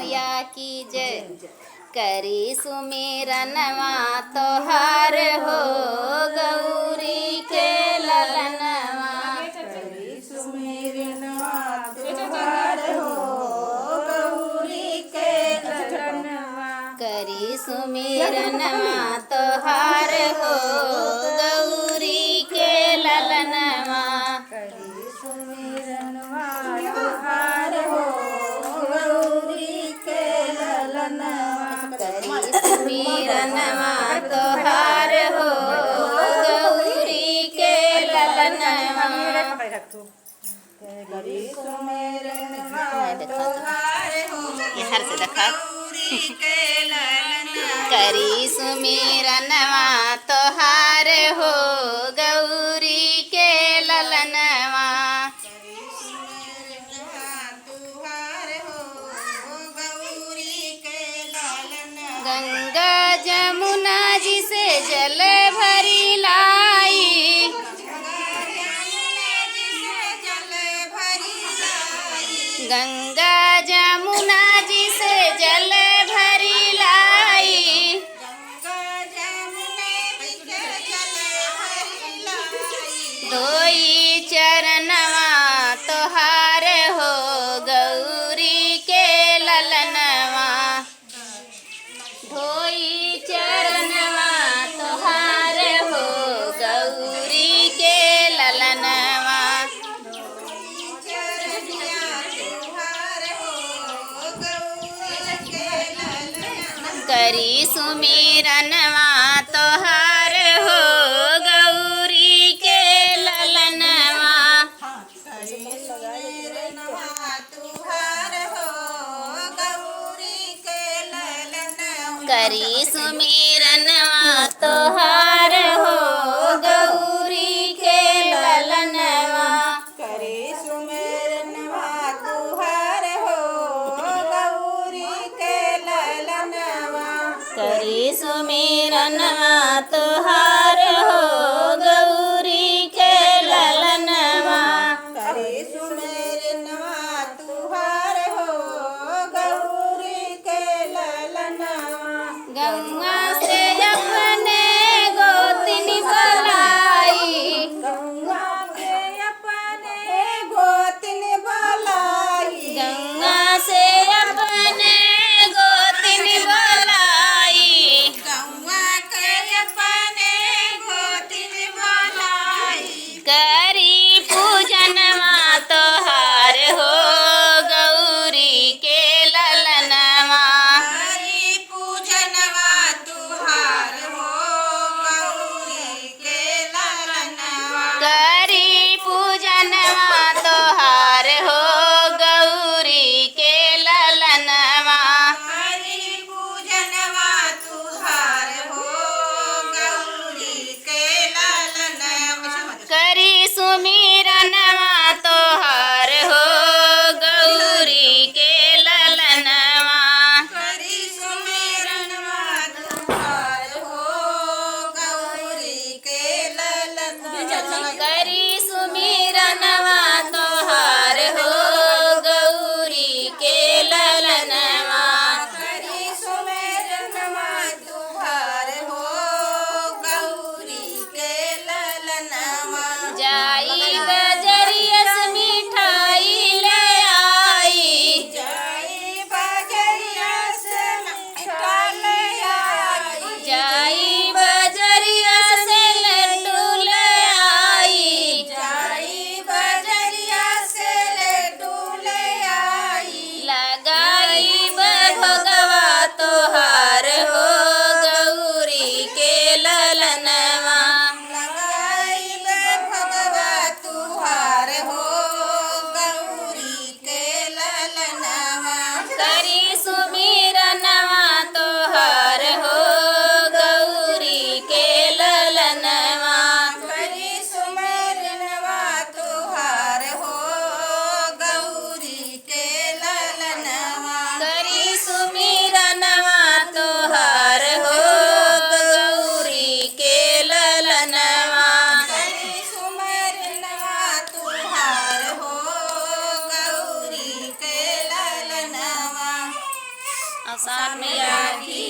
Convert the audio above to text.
मैया की जय। करी सुमिरनवा तोहार हो गौरी के ललनवा। करी सुमिरनवा तोहार हो गौरी के ललनवा। करी सुमिरनवा तोहार हो गौरी के ललनवा। करी सुमिरनवा तोहार हो गौरी के ललनवा। करी सुमिरनवा तोहार हो गौरी के ललनवा। करी सुमिरनवा तोहार हो इधर से देखा। गौरी के ललनवा। करी सुमिरनवा तोहार हो गौरी के ललनवा। करी सुमिरनवा तोहार हो गौरी के ललनवा। गंगा जमुना जी से जल भरी लाई। गंगा जमुना जी से जल भरी लाई। धोई चरणवा तोहार हो गौरी के ललनवा। धोई चरणवा तोहार हो गौरी के ललनवा। करी सुमिरनवा तोहार हो गौरी के ललनवा। करी सुमिरनवा तोहार हो गौरी के ललनवा। करी सुमिरनवा तोहार हो गौरी के ललनवा। करी सुमिरनवा तोहार हो गौरी के ललनवा। करी सुमिरनवा तोहार हो गौरी के ललनवा। गंगा से अपने गोतनी बुलाई। गंगा के अपने गोतिन बुलाई। गंगा से अपने गोतनी बुलाई। गंगा के अपने आसान मैया की